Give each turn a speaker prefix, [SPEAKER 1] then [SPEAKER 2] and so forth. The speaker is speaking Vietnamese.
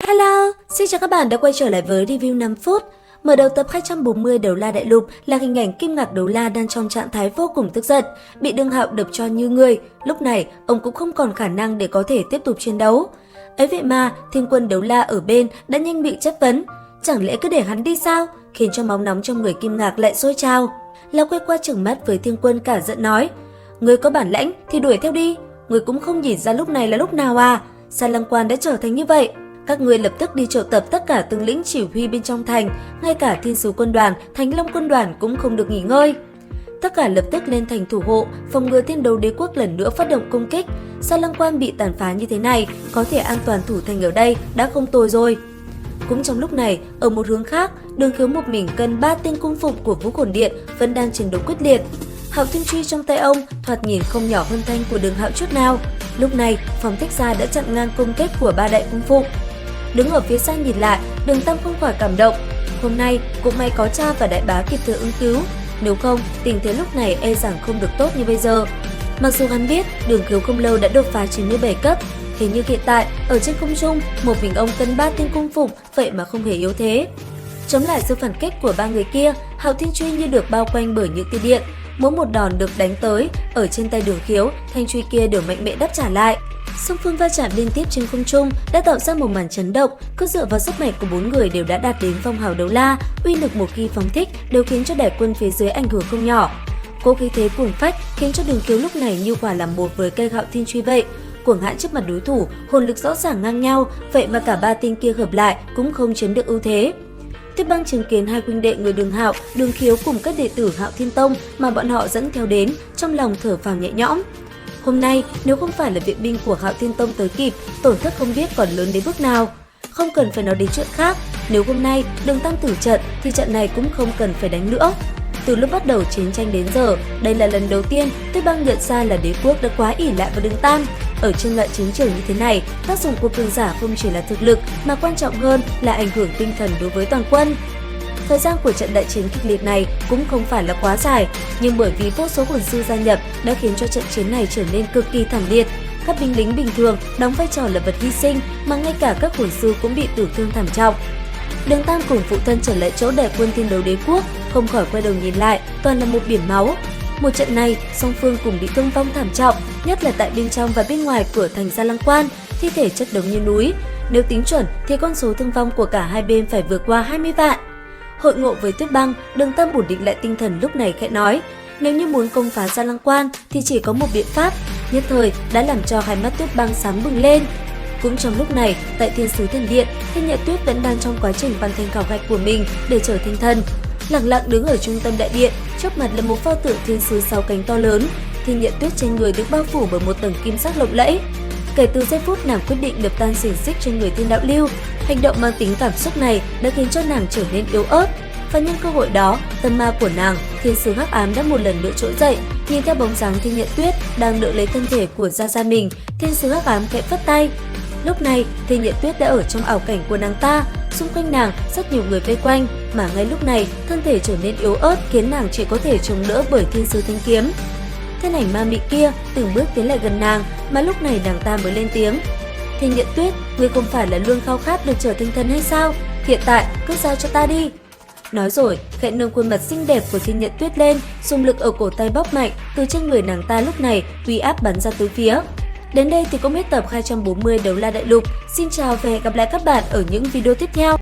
[SPEAKER 1] Hello, xin chào các bạn đã quay trở lại với review 5 phút. Mở đầu tập 240 Đấu La Đại Lục là hình ảnh Kim Ngạc Đấu La đang trong trạng thái vô cùng tức giận, bị Đường Hạo đập cho như người. Lúc này, ông cũng không còn khả năng để có thể tiếp tục chiến đấu. Ấy vậy mà, Thiên Quân Đấu La ở bên đã nhanh bị chất vấn. Chẳng lẽ cứ để hắn đi sao? Khiến cho máu nóng trong người Kim Ngạc lại sôi trào. Lão quay qua trừng mắt với Thiên Quân cả giận nói: "Ngươi có bản lãnh thì đuổi theo đi, ngươi cũng không nhìn ra lúc này là lúc nào à? Sa Lăng Quan đã trở thành như vậy. Các ngươi lập tức đi triệu tập tất cả tướng lĩnh chỉ huy bên trong thành, ngay cả Thiên Sứ quân đoàn, Thánh Long quân đoàn cũng không được nghỉ ngơi." Tất cả lập tức lên thành thủ hộ, phòng ngừa Thiên Đấu Đế quốc lần nữa phát động công kích. Sa Lăng Quan bị tàn phá như thế này, có thể an toàn thủ thành ở đây đã không tồi rồi. Cũng trong lúc này, ở một hướng khác, Đường Khiếu một mình cân 3 tên cung phụng của Vũ Hồn Điện vẫn đang chiến đấu quyết liệt. Hạo Thiên Truy trong tay ông thoạt nhìn không nhỏ hơn thanh của Đường Hạo chút nào. Lúc này, Phong Thích Gia đã chặn ngang công kích của 3 đại cung phụng. Đứng ở phía xa nhìn lại, Đường Tam không khỏi cảm động. Hôm nay cũng may có cha và đại bá kịp thời ứng cứu, nếu không tình thế lúc này e rằng không được tốt như bây giờ. Mặc dù hắn biết Đường Khiếu không lâu đã đột phá 97 cấp, thế nhưng hiện tại ở trên không trung một mình ông cân 3 tên cung phụng vậy mà không hề yếu thế. Chống lại sự phản kích của 3 người kia, Hạo Thiên Truy như được bao quanh bởi những tia điện. Mỗi một đòn được đánh tới ở trên tay Đường Khiếu, thanh truy kia đều mạnh mẽ đáp trả lại. Song phương va chạm liên tiếp trên không trung đã tạo ra một màn chấn động. Cứ dựa vào sức mạnh của 4 người đều đã đạt đến phong hào đấu la, uy lực một khi phóng thích đều khiến cho đại quân phía dưới ảnh hưởng không nhỏ. Cố khí thế cuồng phách khiến cho Đường Khiếu lúc này như quả làm một với cây Hạo Thiên Truy vậy. Cuồng hãn trước mặt đối thủ, hồn lực rõ ràng ngang nhau, vậy mà cả 3 tên kia hợp lại cũng không chiếm được ưu thế. Tuyết Băng chứng kiến hai huynh đệ người Đường Hạo, Đường Khiếu cùng các đệ tử Hạo Thiên Tông mà bọn họ dẫn theo đến, trong lòng thở phào nhẹ nhõm. Hôm nay, nếu không phải là viện binh của Hạo Thiên Tông tới kịp, tổn thất không biết còn lớn đến mức nào. Không cần phải nói đến chuyện khác, nếu hôm nay Đường Tam tử trận thì trận này cũng không cần phải đánh nữa. Từ lúc bắt đầu chiến tranh đến giờ, đây là lần đầu tiên Tuyết Băng nhận ra là đế quốc đã quá ỷ lại vào Đường Tam. Ở trên loại chiến trường như thế này, tác dụng của cường giả không chỉ là thực lực mà quan trọng hơn là ảnh hưởng tinh thần đối với toàn quân. Thời gian của trận đại chiến kịch liệt này cũng không phải là quá dài, nhưng bởi vì vô số hồn sư gia nhập đã khiến cho trận chiến này trở nên cực kỳ thảm liệt. Các binh lính bình thường đóng vai trò là vật hy sinh mà ngay cả các hồn sư cũng bị tử thương thảm trọng. Đường Tam cùng phụ thân trở lại chỗ đại quân Thiên Đấu Đế quốc, không khỏi quay đầu nhìn lại, toàn là một biển máu. Một trận này, song phương cùng bị thương vong thảm trọng, nhất là tại bên trong và bên ngoài cửa thành Sa Lăng Quan, thi thể chất đống như núi. Nếu tính chuẩn thì con số thương vong của cả hai bên phải vượt qua 20 vạn. Hội ngộ với Tuyết Băng, Đường Tam ổn định lại tinh thần lúc này khẽ nói: "Nếu như muốn công phá Sa Lăng Quan thì chỉ có một biện pháp." Nhất thời đã làm cho hai mắt Tuyết Băng sáng bừng lên. Cũng trong lúc này, tại Thiên Sứ Thần Điện, Thiên Nhật Tuyết vẫn đang trong quá trình hoàn thành khảo hạch của mình để trở thành thần. Lặng lặng đứng ở trung tâm đại điện, trước mặt là một pho tượng thiên sứ 6 cánh to lớn. Thiên Nhật Tuyết trên người được bao phủ bởi một tầng kim sắc lộng lẫy. Kể từ giây phút nàng quyết định đập tan xiềng xích trên người Thiên Đạo Lưu, hành động mang tính cảm xúc này đã khiến cho nàng trở nên yếu ớt. Và nhân cơ hội đó, tâm ma của nàng, Thiên Sứ Hắc Ám đã một lần nữa trỗi dậy. Nhìn theo bóng dáng Thiên Nhật Tuyết đang đỡ lấy thân thể của Gia Gia mình, Thiên Sứ Hắc Ám khẽ phất tay. Lúc này, Thiên Nhật Tuyết đã ở trong ảo cảnh của nàng ta, xung quanh nàng rất nhiều người vây quanh, mà ngay lúc này thân thể trở nên yếu ớt khiến nàng chỉ có thể chống đỡ bởi Thiên Sứ Thanh Kiếm. Thân ảnh ma mị kia từng bước tiến lại gần nàng, mà lúc này nàng ta mới lên tiếng: "Thiên Nhật Tuyết, ngươi không phải là luôn khao khát được trở thành thần hay sao? Hiện tại cứ giao cho ta đi." Nói rồi, khẽ nâng khuôn mặt xinh đẹp của Thiên Nhật Tuyết lên, dùng lực ở cổ tay bóp mạnh, từ trên người nàng ta lúc này uy áp bắn ra tứ phía. Đến đây thì cũng hết tập 240 Đấu La Đại Lục. Xin chào và hẹn gặp lại các bạn ở những video tiếp theo.